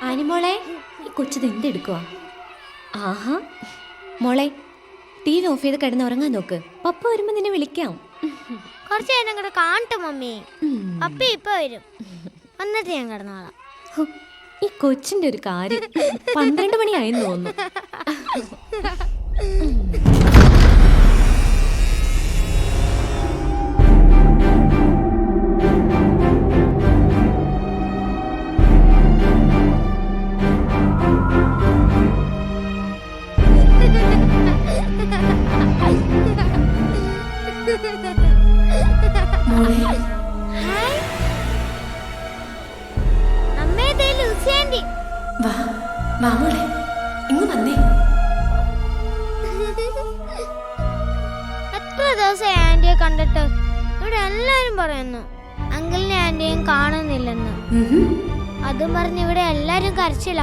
ആനിമോളെ, ഈ കൊച്ചത് എന്തെടുക്കുക? ആഹാ മോളെ, T V of ചെയ്ത് കിടന്ന് ഉറങ്ങാൻ നോക്ക്. പപ്പ വരുമ്പോ നിന്നെ വിളിക്കാം. കുറച്ച് നേരം കൂടെ കാണട്ടെ മമ്മി. പപ്പ ഇപ്പൊ വരും, എന്നിട്ട് ഞാൻ കിടന്നോളാം. ഈ കൊച്ചിന്റെ ഒരു കാര്യം. 12 മണിയായെന്ന് തോന്നുന്നു. എത്ര ദിവസം ആന്റിയെ കണ്ടിട്ട് ഇവിടെ എല്ലാരും പറയുന്നു അങ്കിളിനെ ആന്റിയും കാണുന്നില്ലെന്ന്. അതും പറഞ്ഞ് ഇവിടെ എല്ലാരും കരച്ചില്ല.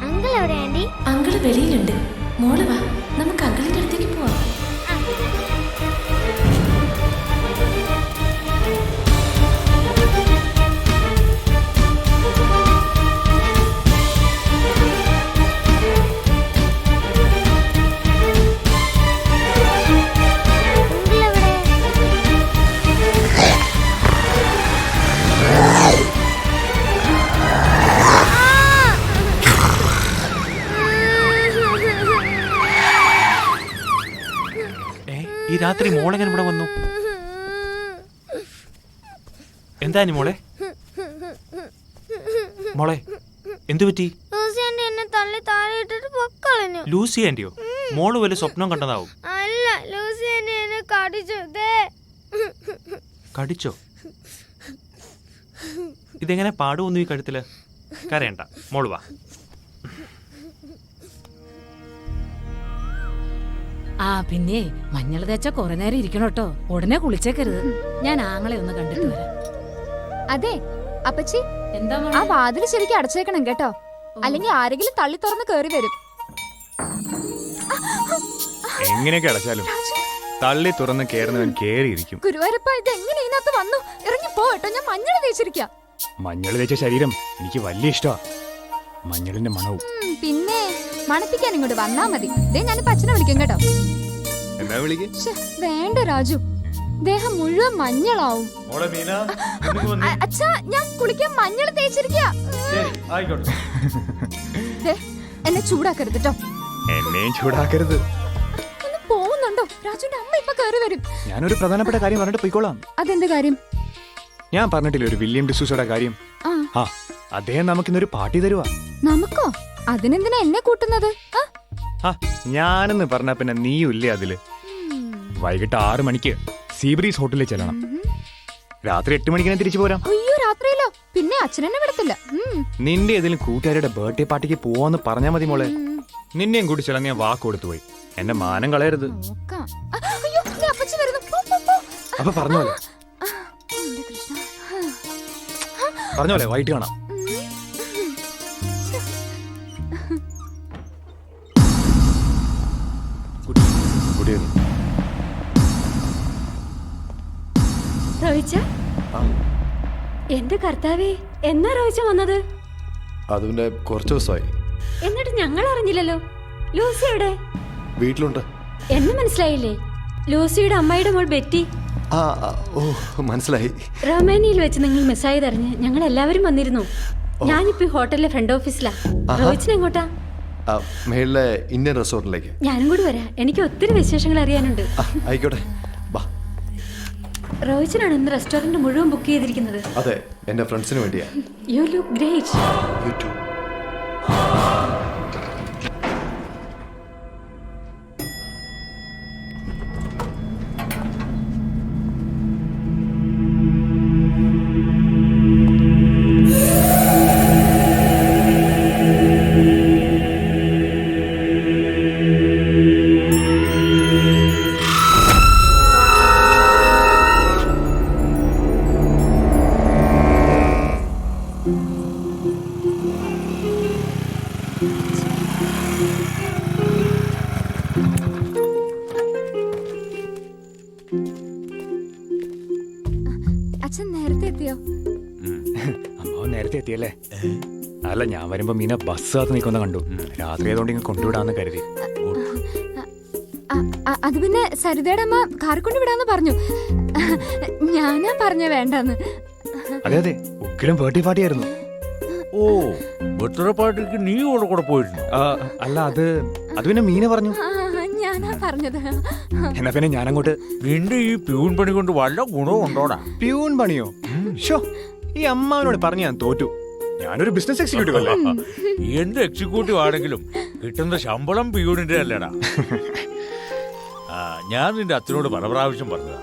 അങ്കിൾ എവിടെ ആന്റി? അങ്കിള് വെളിയിലുണ്ട്. മോള് വാ, നമുക്ക് അങ്കിളിന്റെ അടുത്തേക്ക് പോവാം. ഈ രാത്രി മോളെങ്ങനെ ഇവിടെ വന്നു? എന്താ മോളെ? മോളെ എന്തു പറ്റി? ലൂസി ആന്റിയോ? മോള് വല്ല സ്വപ്നം കണ്ടതാവും. അല്ല, ലൂസി ആന്റി എന്നെ കടിച്ചു. കടിച്ചോ? ഇതെങ്ങനെ പാടുവന്നു ഈ കഴുത്തില്? കരയണ്ട, മോള് വാ. ആ പിന്നെ മഞ്ഞൾ തേച്ച കുറെ നേരം ഇരിക്കണം കേട്ടോ. ഉടനെ കുളിച്ചേക്കരുത്. ഞാൻ ആങ്ങളെ ഒന്ന് കണ്ടിട്ട് വരാം. അതെ അപ്പച്ചി, എന്താ ആ വാതില് ശരിക്കും അടച്ചേക്കണം കേട്ടോ, അല്ലെങ്കിൽ ആരെങ്കിലും തള്ളി തുറന്ന് കേറി വരും. എങ്ങനെയൊക്കെ അടച്ചാലും തള്ളി തുറന്ന് കേറുന്നവൻ കേറിയിരിക്കും. ഗുരുവായൂരപ്പ, ഇത് എങ്ങനെ ഇതിനകത്ത് വന്നു? ഇറങ്ങി പോട്ടോ, ഞാൻ മഞ്ഞൾ തേച്ചിരിക്കാം. മഞ്ഞൾ തേച്ച ശരീരം എനിക്ക് വലിയ ഇഷ്ടമാ. മഞ്ഞളിന്റെ മണവും. പിന്നെ മണപ്പിക്കാൻ ഇങ്ങോട്ട് വന്നാ മതി. ഞാനിപ്പോ അച്ഛനെ വിളിക്കും കേട്ടോ. എന്താ വിളിക്ക്? വേണ്ട രാജു, ദേഹം മുഴുവൻ മഞ്ഞളാവും. അച്ഛാ, ഞാൻ കുളിക്കാൻ മഞ്ഞൾ തേച്ചിരിക്കാ. എന്നെ ചൂടാക്കരുത് കേട്ടോ. എന്നെയും ചൂടാക്കരുത്. ഒന്ന് പോകുന്നുണ്ടോ? രാജുവിന്റെ അമ്മ ഇപ്പൊ കയറി വരും. ഞാനൊരു പ്രധാനപ്പെട്ട കാര്യം പറഞ്ഞിട്ട് പോയിക്കോളാം. അതെന്ത് കാര്യം? ഞാൻ പറഞ്ഞിട്ടില്ല ഒരു വില്യം ഡിസൂസയുടെ കാര്യം. ആ, അദ്ദേഹം നമുക്കിന്നൊരു പാർട്ടി തരുവാ. നമുക്കോ? അതിനെന്തിനാ എന്നെ കൂട്ടുന്നത്? ഞാനെന്ന് പറഞ്ഞ പിന്നെ നീയും ഇല്ലേ അതില്? വൈകിട്ട് 6 മണിക്ക് സീബ്രീസ് ഹോട്ടലിൽ ചെല്ലണം. രാത്രി 8 മണിക്ക് തിരിച്ചു പോരാം. അയ്യോ, രാത്രിയിലോ? പിന്നെ അച്ഛനെന്നെ വിടത്തില്ല. നിന്റെ ഏതെങ്കിലും കൂട്ടുകാരുടെ ബർത്ത്ഡേ പാർട്ടിക്ക് പോവാന്ന് പറഞ്ഞാ മതി മോളെ. നിന്നെയും കൂടി ചെല്ലാൻ ഞാൻ വാക്ക് കൊടുത്തു പോയി. എന്റെ മാനം കളയരുത്. അപ്പൊ പറഞ്ഞോലെ പറഞ്ഞോലെ വൈകിട്ട് കാണാം. Good good evening. റോയിച്ച, എന്റെ കർത്താവേ, എന്നാ റോയിച്ച വന്നത്? അത് പിന്നെ കുറച്ച് ദിവസമായി. എന്നിട്ട് ഞങ്ങൾ അറിഞ്ഞില്ലല്ലോ. ലൂസി എവിടെ? വീട്ടിലുണ്ട്. എന്നെ മനസ്സിലായില്ലേ? ലൂസിയുടെ അമ്മയുടെ മോൾ ബെറ്റി. ഓ മനസ്സിലായി. റൊമാനിയയിൽ വെച്ച് നിങ്ങൾ മിസ്സായതറിഞ്ഞ് ഞങ്ങൾ എല്ലാവരും വന്നിരുന്നു. ഞാനിപ്പോ ഹോട്ടലിലെ ഫ്രണ്ട് ഓഫീസിലാ. റോയിച്ചിന് എങ്ങോട്ടാ? മേളിലെ ഇന്ത്യൻ റെസ്റ്റോറൻറ്റിലേക്ക്. ഞാനും കൂടി വരാം. എനിക്ക് ഒത്തിരി വിശേഷങ്ങൾ അറിയാനുണ്ട്. ആയിക്കോട്ടെ, ബാ. റോയിച്ചനാണ് ഇന്ന് റെസ്റ്റോറന്റ് മുഴുവൻ ബുക്ക് ചെയ്തിരിക്കുന്നത്. അതെ, എൻ്റെ ഫ്രണ്ട്സിന് വേണ്ടിയാ. You look great. You too. അച്ഛൻ നേരത്തെ എത്തിയോ? അമ്മാവൻ നേരത്തെ എത്തിയല്ലേ? അല്ല, ഞാൻ വരുമ്പോ മീന ബസ് കാത്ത് നിൽക്കുന്ന കണ്ടു. രാത്രി ആയതുകൊണ്ട് ഇങ്ങനെ കൊണ്ടുവിടാന്ന് കരുതി. അത് പിന്നെ സരിതയുടെ അമ്മ കാർ കൊണ്ട് വിടാന്ന് പറഞ്ഞു. ഞാനാ പറഞ്ഞ വേണ്ടെന്ന്. അതെ അതെ, ഉക്കിലും ബർത്ത്ഡേ പാർട്ടി ആയിരുന്നു. ഓ, ബർത്ത്ഡേ പാർട്ടിക്ക് നീ കൂടെ പോയിരുന്നു? അല്ല, അത് പിന്നെ മീന പറഞ്ഞു. ഞാനാ പറഞ്ഞത്. എന്നാ പിന്നെ ഞാനങ്ങോട്ട്. നിന്റെ ഈ പ്യൂൺ പണി കൊണ്ട് വല്ല ഗുണവും ഉണ്ടോടാ? പ്യൂൺ പണിയോ? ഷോ, ഈ അമ്മാവനോട് പറഞ്ഞ് ഞാൻ തോറ്റു. ഞാനൊരു ബിസിനസ് എക്സിക്യൂട്ടീവ് അല്ലേ? എന്ത് എക്സിക്യൂട്ടീവ് ആണെങ്കിലും കിട്ടുന്ന ശമ്പളം പ്യൂണിന്റെ അല്ലടാ. ഞാൻ നിന്റെ അച്ഛനോട് പല പ്രാവശ്യം പറഞ്ഞതാ,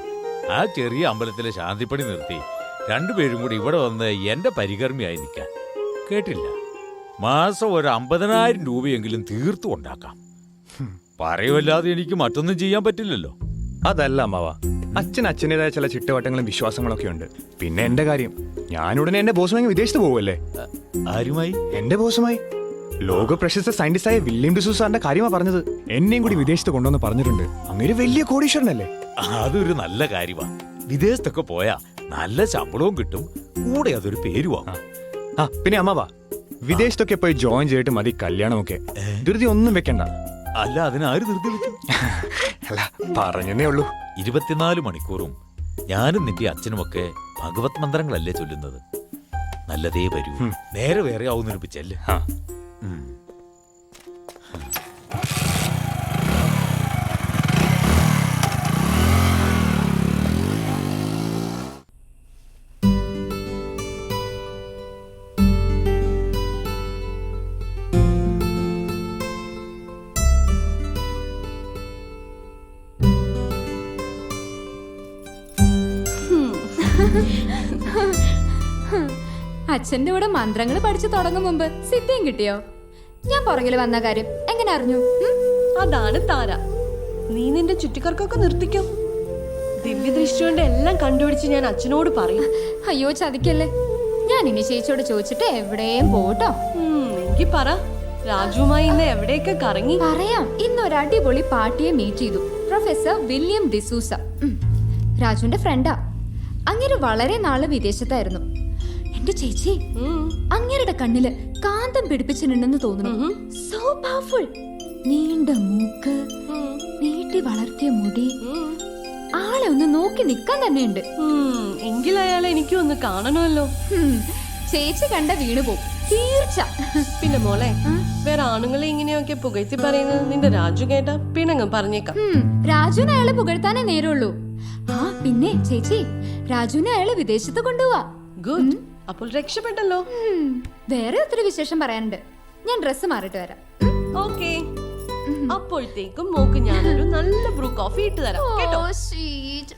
ആ ചെറിയ അമ്പലത്തിലെ ശാന്തിപ്പണി നിർത്തി രണ്ടുപേരും കൂടി ഇവിടെ വന്ന് എന്റെ പരികർമ്മിയായി നിൽക്കാൻ. കേട്ടില്ല? മാസം ഒരു 50,000 രൂപയെങ്കിലും തീർത്തു ഉണ്ടാക്കാം. പറയുമല്ലാതെ എനിക്ക് മറ്റൊന്നും ചെയ്യാൻ പറ്റില്ലല്ലോ. അതല്ല അമ്മാവ, അച്ഛൻ്റെതായ ചില ചിട്ടവട്ടങ്ങളും വിശ്വാസങ്ങളൊക്കെ ഉണ്ട്. പിന്നെ എന്റെ കാര്യം, ഞാനുടനെ എന്റെ ബോസുമായി വിദേശത്ത് പോവല്ലേ. ആരുമായി? എന്റെ ബോസുമായി. ലോക പ്രശസ്ത സയന്റിസ്റ്റായ വില്യം ഡിസൂസ സാറിന്റെ കാര്യമാ പറഞ്ഞത്. എന്നെയും കൂടി വിദേശത്ത് കൊണ്ടുവന്ന് പറഞ്ഞിട്ടുണ്ട്. അങ്ങനെ വലിയ കോടീശ്വരനല്ലേ? അതൊരു നല്ല കാര്യമാ. വിദേശത്തൊക്കെ പോയാ നല്ല ശമ്പളവും കിട്ടും, കൂടെ അതൊരു പേരുവാ. പിന്നെ അമ്മാവാ, വിദേശത്തൊക്കെ പോയി ജോയിൻ ചെയ്തിട്ട് മതി കല്യാണമൊക്കെ. ധൃതി ഒന്നും വെക്കണ്ട. അല്ല, അതിനാര് ധൃതി വെക്കും? അല്ല, പറഞ്ഞേ ഉള്ളൂ. 24 മണിക്കൂറും ഞാനും നിന്റെ അച്ഛനുമൊക്കെ ഭഗവത് മന്ത്രങ്ങളല്ലേ ചൊല്ലുന്നത്. നല്ലതേ വരൂ. നേരെ വേറെ ആവുന്നൊരുപ്പിച്ചല്ലേ. അച്ഛന്റെ കൂടെ മന്ത്രങ്ങൾ പഠിച്ചു തുടങ്ങും മുമ്പ് സിദ്ധിയും കിട്ടിയോ? ഞാൻ പുറകിൽ വന്ന കാര്യം എങ്ങനെ അറിഞ്ഞു? അതാണ് താര. നീ നിന്റെ ചുറ്റിക്കർക്കൊക്കെ നിർത്തിക്കോ. ദിവ്യദൃഷ്ടി കൊണ്ട് എല്ലാം കണ്ടുപിടിച്ച് ഞാൻ അച്ഛനോട് പറയും. അയ്യോ, ചതിക്കല്ലേ. ഞാൻ ഇനി ചേച്ചിയോട് ചോദിച്ചിട്ട് എവിടെയും പോട്ടോ. എങ്കി പറ, രാജുവുമായി ഇന്ന് എവിടെയൊക്കെ കറങ്ങി? പറയാം. ഇന്നൊരു അടിപൊളി പാർട്ടിയെ മീറ്റ് ചെയ്തു. പ്രൊഫസർ വില്യം ഡിസൂസ, രാജുവിന്റെ ഫ്രണ്ടാ. അങ്ങനെ വളരെ നാള് വിദേശത്തായിരുന്നു. എന്റെ ചേച്ചി, അങ്ങേരുടെ കണ്ണില് കാന്തം പിടിപ്പിച്ചിട്ടുണ്ടെന്ന് തോന്നുന്നു. So powerful. നീണ്ട മൂക്ക്, നീട്ടി വളർത്തിയ മുടി, ആളെ ഒന്ന് നോക്കി നിക്കാൻ തന്നെയുണ്ട്. എങ്കിൽ അയാളെ എനിക്കും ഒന്ന് കാണണമല്ലോ. ചേച്ചി കണ്ട വീണു പോവും തീർച്ച. പിന്നെ മോളെ, വേറെ ആണുങ്ങളെ ഇങ്ങനെയൊക്കെ പുകഴ്ത്തി പറയുന്നത് നിന്റെ രാജു കേട്ടാ പിണങ്ങും പറഞ്ഞേക്കാം. രാജുവിന് അയാളെ പുകഴ്ത്താനേ നേരമുള്ളൂ. പിന്നെ ചേച്ചി, രാജുവിനെ അയാളെ വിദേശത്ത് കൊണ്ടുപോവാ. ഗുഡ്, അപ്പോൾ രക്ഷപ്പെട്ടല്ലോ. വേറെ ഒത്തിരി വിശേഷം പറയാനുണ്ട്. ഞാൻ ഡ്രസ്സ് മാറിയിട്ട് വരാം. ഓക്കേ, അപ്പോഴത്തേക്കും മോക്ക് ഞാനൊരു നല്ല ബ്രൂ കോഫി ഇട്ട് തരാം കേട്ടോ. സ്വീറ്റ്.